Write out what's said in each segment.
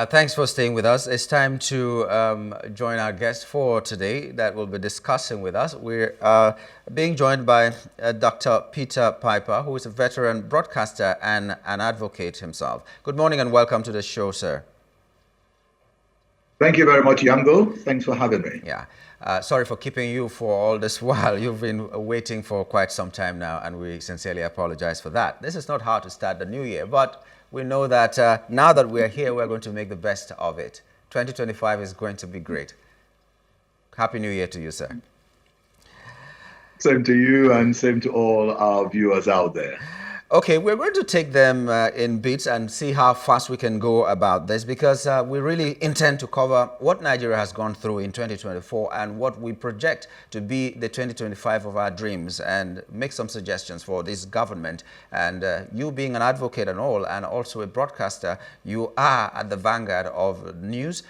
Thanks for staying with us. It's time to join our guest for today that will be discussing with us. We're being joined by Dr. Peter Piper, who is a veteran broadcaster and an advocate himself. Good morning and welcome to the show, sir. Thank you very much, Nyamgul. Thanks for having me. Yeah. Sorry for keeping you for all this while. You've been waiting for quite some time now, and we sincerely apologize for that. This is not hard to start the new year, but we know that now that we're here, we're going to make the best of it. 2025 is going to be great. Happy New Year to you, sir. Same to you and same to all our viewers out there. Okay, we're going to take them in bits and see how fast we can go about this, because we really intend to cover what Nigeria has gone through in 2024 and what we project to be the 2025 of our dreams, and make some suggestions for this government. And you being an advocate and all, and also a broadcaster, you are at the vanguard of news,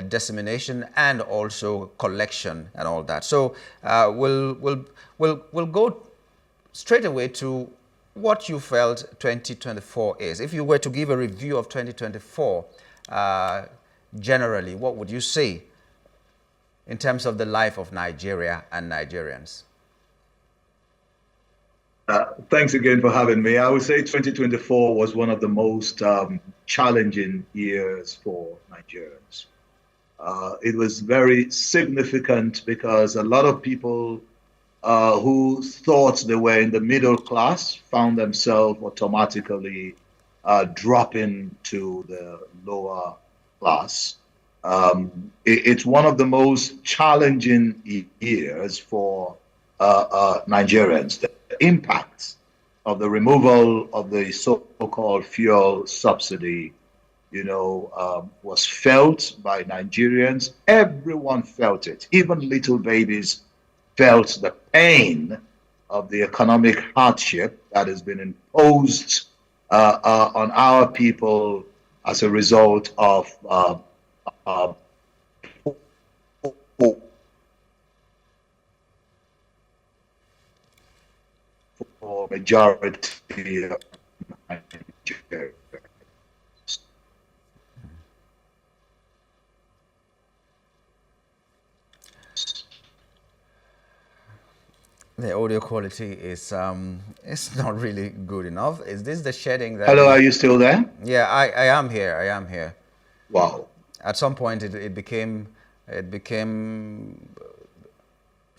dissemination, and also collection and all that. So we'll go straight away to what you felt 2024 is. If you were to give a review of 2024, generally, what would you say in terms of the life of Nigeria and Nigerians? Thanks again for having me. I would say 2024 was one of the most challenging years for Nigerians. It was very significant because a lot of people who thought they were in the middle class found themselves automatically dropping to the lower class. It's one of the most challenging years for Nigerians. The impacts of the removal of the so-called fuel subsidy, was felt by Nigerians. Everyone felt it, even little babies felt the pain of the economic hardship that has been imposed on our people as a result of for majority of Nigerians. The audio quality is it's not really good enough. Is this the shedding that? Hello, are you still there? Yeah, I am here. I am here. Wow. At some point, it became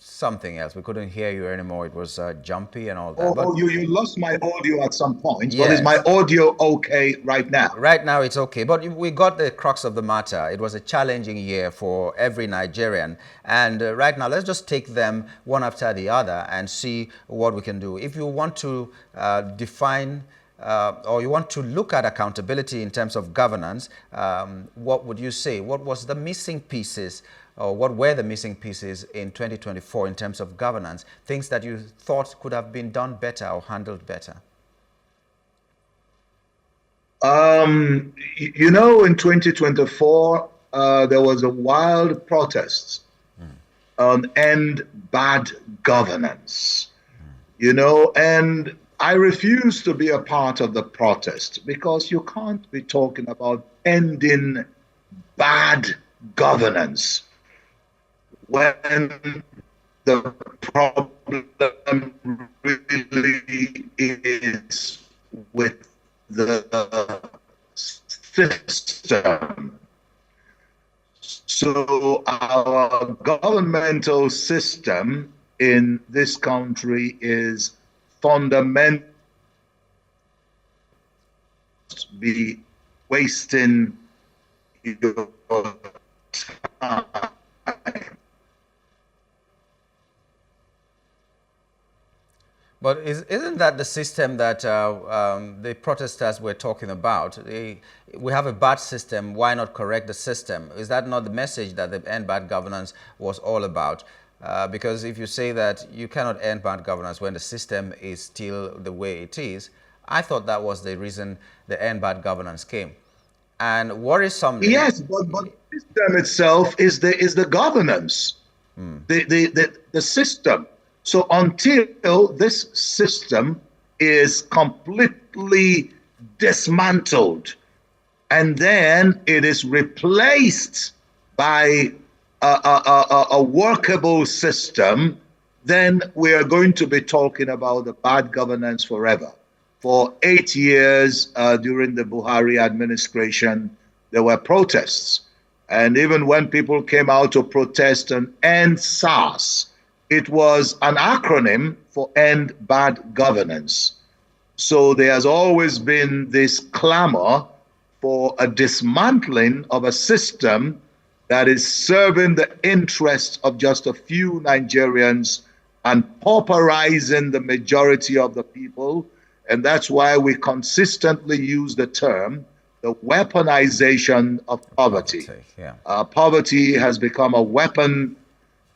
something else. We couldn't hear you anymore. It was jumpy and all that. Oh, you lost my audio at some point. Yes. But is my audio okay right now? Right now it's okay, but we got the crux of the matter. It was a challenging year for every Nigerian, and right now let's just take them one after the other and see what we can do. If you want to define or you want to look at accountability in terms of governance, what would you say? What was the missing pieces, or what were the missing pieces in 2024 in terms of governance? Things that you thought could have been done better or handled better? In 2024, there was a wild protest on end bad governance, and I refuse to be a part of the protest, because you can't be talking about ending bad governance when the problem really is with the system. So our governmental system in this country is fundamental. Be wasting your time. But isn't that the system that the protesters were talking about? We have a bad system, why not correct the system? Is that not the message that the End Bad Governance was all about? Because if you say that you cannot end bad governance when the system is still the way it is, I thought that was the reason the End Bad Governance came. And worrisomely... Yes, but the system itself is the governance, the system. So until this system is completely dismantled, and then it is replaced by a workable system, then we are going to be talking about the bad governance forever. For 8 years during the Buhari administration, there were protests. And even when people came out to protest and end SARS, it was an acronym for End Bad Governance. So there has always been this clamor for a dismantling of a system that is serving the interests of just a few Nigerians and pauperizing the majority of the people. And that's why we consistently use the term the weaponization of poverty. Poverty has become a weapon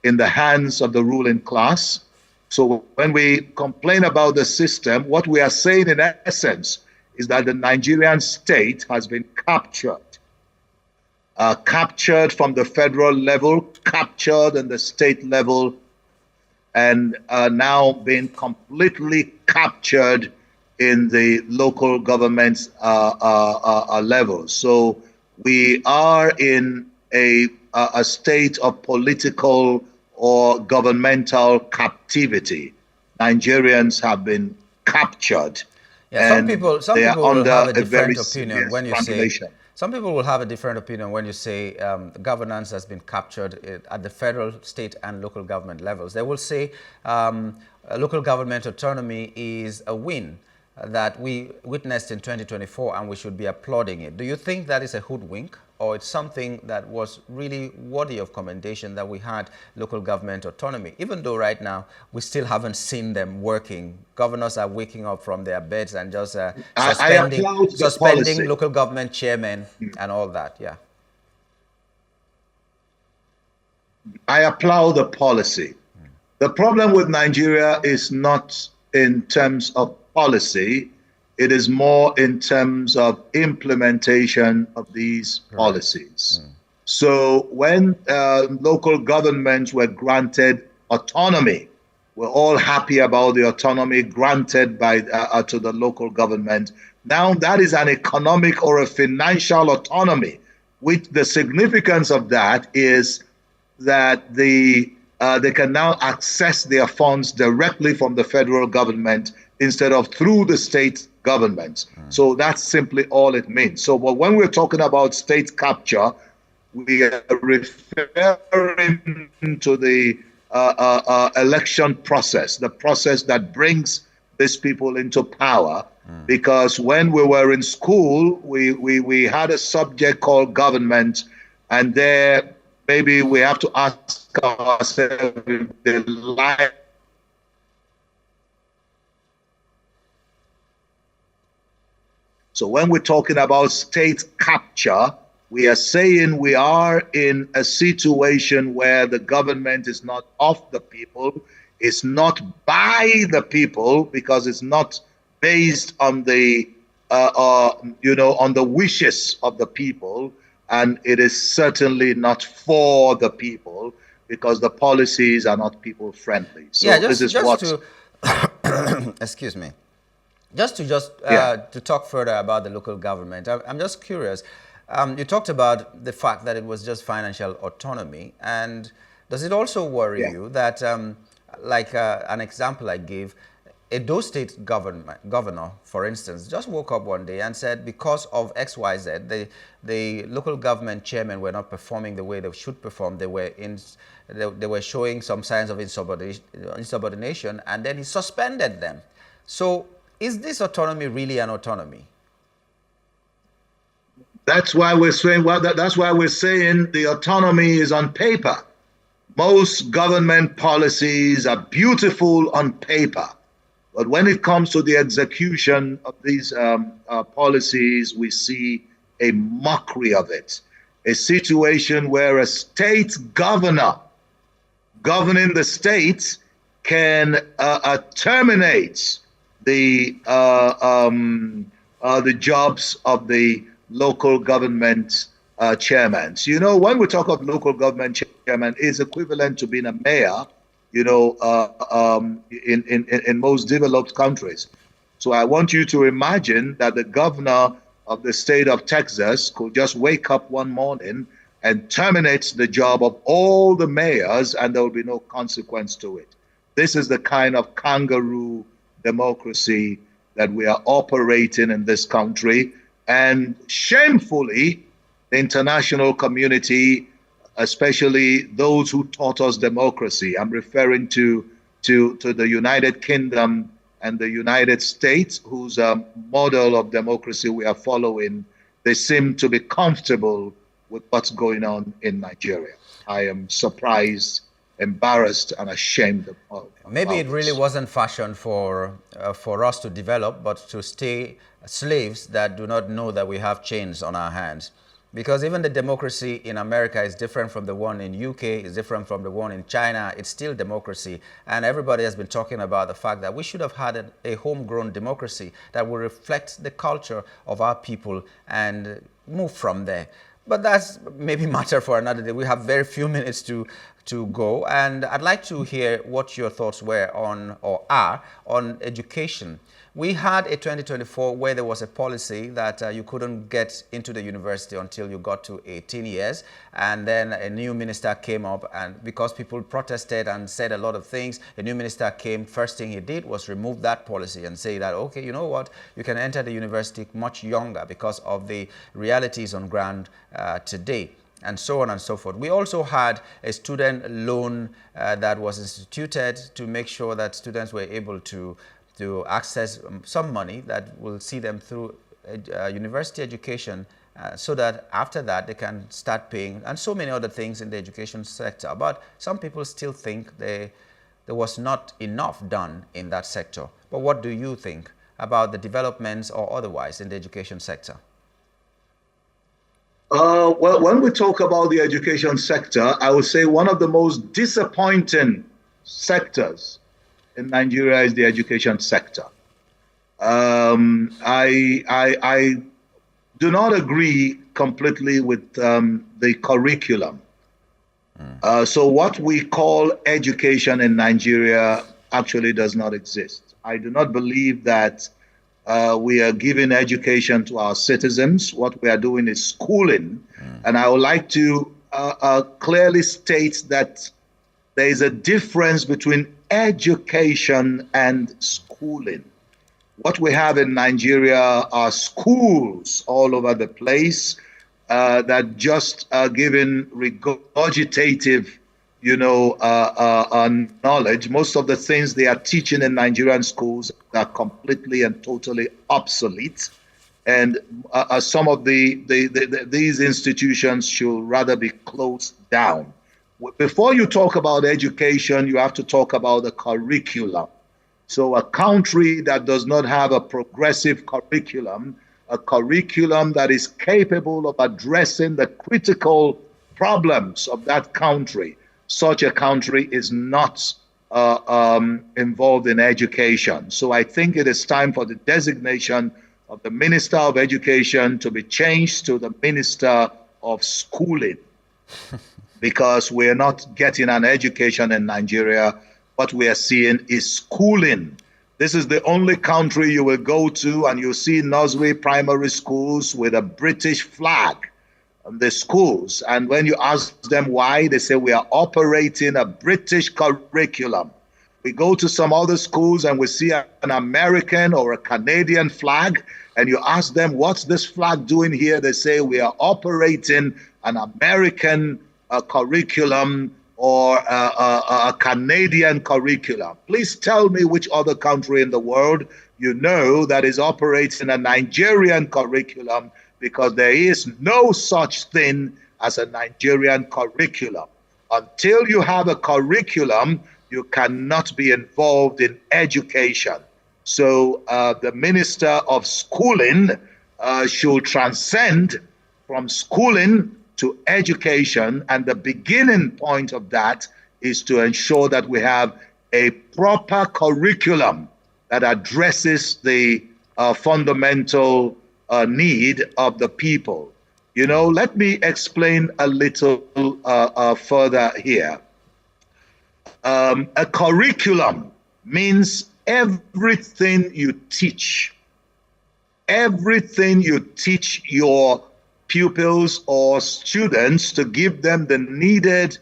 in the hands of the ruling class. So when we complain about the system, what we are saying in essence is that the Nigerian state has been captured. Captured from the federal level, captured in the state level, and now being completely captured in the local government level. So we are in a state of political or governmental captivity. Nigerians have been captured. Yeah, some people will have a different opinion when you say. Some people will have a different opinion when you say governance has been captured at the federal, state, and local government levels. They will say local government autonomy is a win that we witnessed in 2024, and we should be applauding it. Do you think that is a hoodwink, or it's something that was really worthy of commendation that we had local government autonomy, even though right now suspending still haven't seen them working? Governors are waking up from their beds and just suspending local government chairmen and all that. Yeah. I applaud the policy. The problem with Nigeria is not in terms of policy, it is more in terms of implementation of these policies. So when local governments were granted autonomy, we're all happy about the autonomy granted by to the local government. Now that is an economic or a financial autonomy, which the significance of that is that they can now access their funds directly from the federal government instead of through the state governments. So that's simply all it means. So but when we're talking about state capture, we are referring to the election process, the process that brings these people into power. Because when we were in school, we had a subject called government, and there maybe we have to ask ourselves if the life. So when we're talking about state capture, we are saying we are in a situation where the government is not of the people, it's not by the people, because it's not based on the on the wishes of the people, and it is certainly not for the people because the policies are not people friendly. So yeah, this is what. Excuse me. To talk further about the local government, I'm just curious. You talked about the fact that it was just financial autonomy, and does it also worry you that, like an example I gave, Edo State governor, for instance, just woke up one day and said because of XYZ, the local government chairmen were not performing the way they should perform. They were showing some signs of insubordination, and then he suspended them. So is this autonomy really an autonomy? That's why we're saying the autonomy is on paper. Most government policies are beautiful on paper, but when it comes to the execution of these policies, we see a mockery of it. A situation where a state governor governing the state can terminate the jobs of the local government chairman. So, you know, when we talk of local government chairman, it's equivalent to being a mayor, you know, in most developed countries. So I want you to imagine that the governor of the state of Texas could just wake up one morning and terminate the job of all the mayors, and there will be no consequence to it. This is the kind of kangaroo democracy that we are operating in this country. And shamefully, the international community, especially those who taught us democracy, I'm referring to the United Kingdom and the United States, whose model of democracy we are following, they seem to be comfortable with what's going on in Nigeria. I am surprised, embarrassed, and ashamed of Maybe it really this. wasn't fashioned for us to develop, but to stay slaves that do not know that we have chains on our hands. Because even the democracy in America is different from the one in UK, is different from the one in China. It's still democracy. And everybody has been talking about the fact that we should have had a homegrown democracy that will reflect the culture of our people and move from there. But that's maybe matter for another day. We have very few minutes to go. And I'd like to hear what your thoughts were on, or are, on education. We had a 2024 where there was a policy that you couldn't get into the university until you got to 18 years. And then a new minister came up, and because people protested and said a lot of things, the new minister came, first thing he did was remove that policy and say that, okay, you know what, you can enter the university much younger because of the realities on ground today, and so on and so forth. We also had a student loan that was instituted to make sure that students were able to access some money that will see them through university education, so that after that they can start paying, and so many other things in the education sector. But some people still think there was not enough done in that sector. But what do you think about the developments or otherwise in the education sector? Well, when we talk about the education sector, I would say one of the most disappointing sectors in Nigeria is the education sector. I do not agree completely with the curriculum. So what we call education in Nigeria actually does not exist. I do not believe that we are giving education to our citizens. What we are doing is schooling. And I would like to clearly state that there is a difference between education and schooling. What we have in Nigeria are schools all over the place that just are giving regurgitative, knowledge. Most of the things they are teaching in Nigerian schools are completely and totally obsolete. And some of these institutions should rather be closed down. Before you talk about education, you have to talk about the curriculum. So a country that does not have a progressive curriculum, a curriculum that is capable of addressing the critical problems of that country, such a country is not involved in education. So I think it is time for the designation of the Minister of Education to be changed to the Minister of Schooling, because we're not getting an education in Nigeria. What we are seeing is schooling. This is the only country you will go to and you'll see nursery, primary schools with a British flag on the schools. And when you ask them why, they say we are operating a British curriculum. We go to some other schools and we see an American or a Canadian flag, and you ask them, what's this flag doing here? They say we are operating an American curriculum or a Canadian curriculum. Please tell me which other country in the world you know that is operating a Nigerian curriculum, because there is no such thing as a Nigerian curriculum. Until you have a curriculum, you cannot be involved in education. So the Minister of Schooling should transcend from schooling to education, and the beginning point of that is to ensure that we have a proper curriculum that addresses the fundamental need of the people. Let me explain a little further here. A curriculum means everything you teach everything you teach your pupils or students to give them the needed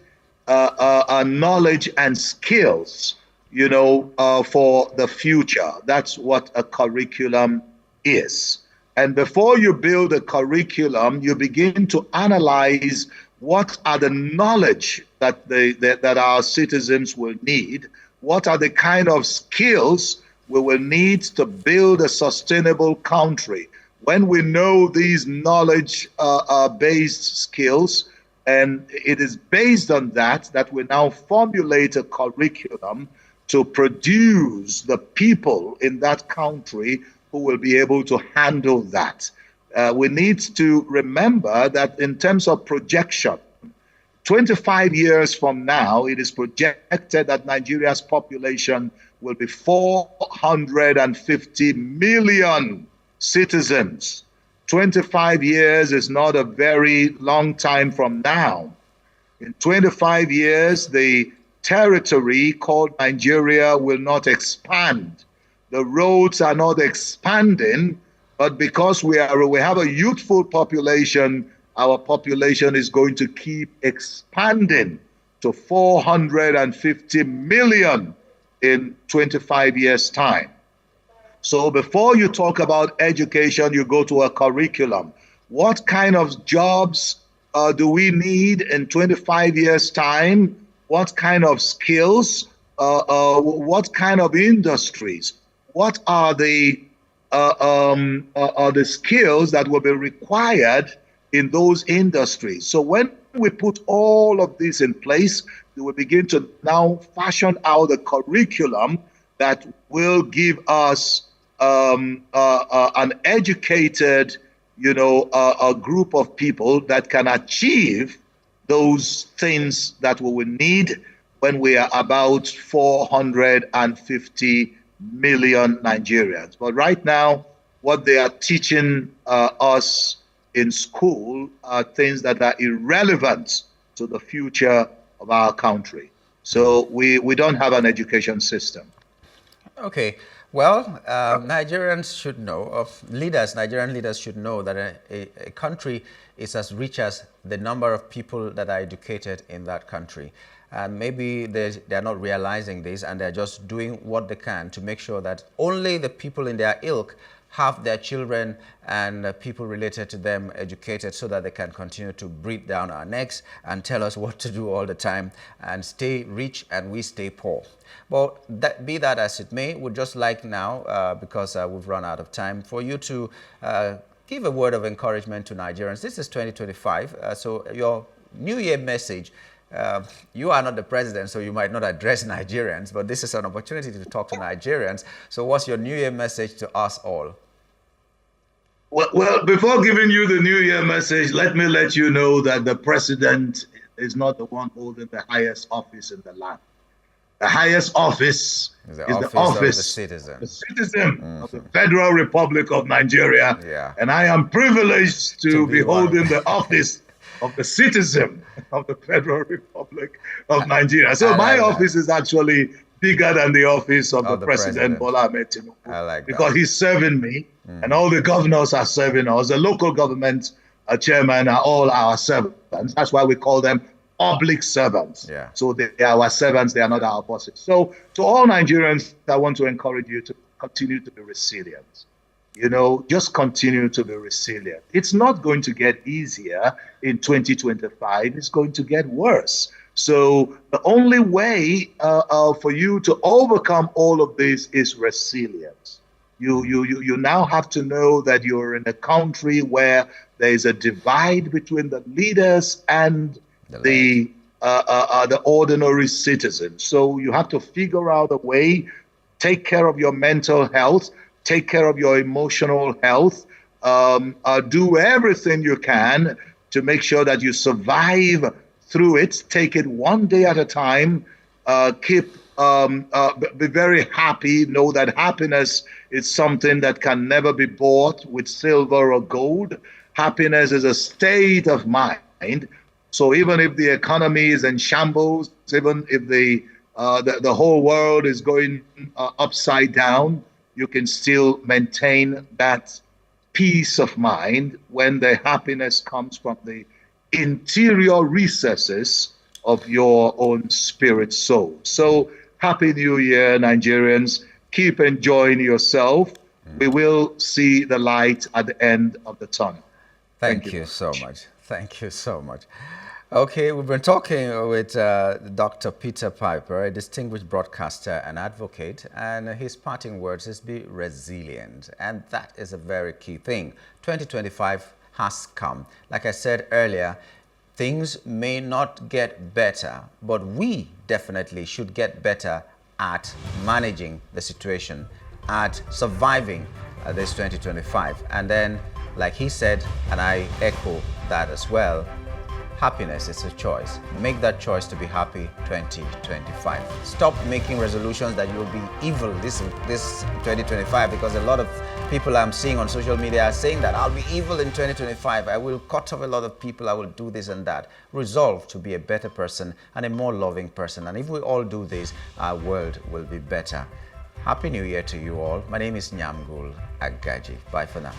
knowledge and skills, for the future. That's what a curriculum is. And before you build a curriculum, you begin to analyze what are the knowledge that our citizens will need, what are the kind of skills we will need to build a sustainable country. When we know these knowledge-based skills, and it is based on that we now formulate a curriculum to produce the people in that country who will be able to handle that. We need to remember that in terms of projection, 25 years from now, it is projected that Nigeria's population will be 450 million citizens. 25 years is not a very long time from now. In 25 years, the territory called Nigeria will not expand. The roads are not expanding, but because we have a youthful population, our population is going to keep expanding to 450 million in 25 years' time. So before you talk about education, you go to a curriculum. What kind of jobs do we need in 25 years' time? What kind of skills? What kind of industries? What are the skills that will be required in those industries? So when we put all of this in place, we will begin to now fashion out a curriculum that will give us an educated, a group of people that can achieve those things that we will need when we are about 450 million Nigerians. But right now, what they are teaching us in school are things that are irrelevant to the future of our country. So we don't have an education system. Okay. Well, Nigerians should know, Nigerian leaders should know that a country is as rich as the number of people that are educated in that country. And maybe they're not realizing this, and they're just doing what they can to make sure that only the people in their ilk have their children and people related to them educated, so that they can continue to breathe down our necks and tell us what to do all the time and stay rich and we stay poor. But be that as it may, we'd just like now, because we've run out of time, for you to give a word of encouragement to Nigerians. This is 2025, so your New Year message. You are not the president, so you might not address Nigerians, but this is an opportunity to talk to Nigerians. So what's your New Year message to us all? Well, before giving you the New Year message, let me let you know that the president is not the one holding the highest office in the land. The highest office is the office of the citizen, of the Federal Republic of Nigeria. Yeah. And I am privileged to be holding the office of the citizen of the Federal Republic of Nigeria. So my office is actually bigger than the office of the President Bola Ahmed Tinubu. I like that. Because he's serving me, and all the governors are serving us. The local government chairman are all our servants. That's why we call them public servants. Yeah. So they are our servants, they are not our bosses. So to all Nigerians, I want to encourage you to continue to be resilient. Just continue to be resilient. It's not going to get easier in 2025. It's going to get worse. So the only way for you to overcome all of this is resilience. You now have to know that you're in a country where there is a divide between the leaders and the ordinary citizens. So you have to figure out a way, take care of your mental health, take care of your emotional health, do everything you can to make sure that you survive through it. Take it one day at a time. Be very happy. Know that happiness is something that can never be bought with silver or gold. Happiness is a state of mind. So even if the economy is in shambles, even if the whole world is going upside down, you can still maintain that peace of mind when the happiness comes from the interior recesses of your own spirit soul. So, Happy New Year, Nigerians. Keep enjoying yourself. We will see the light at the end of the tunnel. Thank you so much. Thank you so much. Okay, we've been talking with Dr. Peter Piper, a distinguished broadcaster and advocate, and his parting words is be resilient, and that is a very key thing. 2025 has come. Like I said earlier, things may not get better, but we definitely should get better at managing the situation, at surviving this 2025. And then, like he said, and I echo that as well, happiness is a choice. Make that choice to be happy 2025. Stop making resolutions that you'll be evil this 2025, because a lot of people I'm seeing on social media are saying that I'll be evil in 2025. I will cut off a lot of people. I will do this and that. Resolve to be a better person and a more loving person. And if we all do this, our world will be better. Happy New Year to you all. My name is Nyamgul Agaji. Bye for now.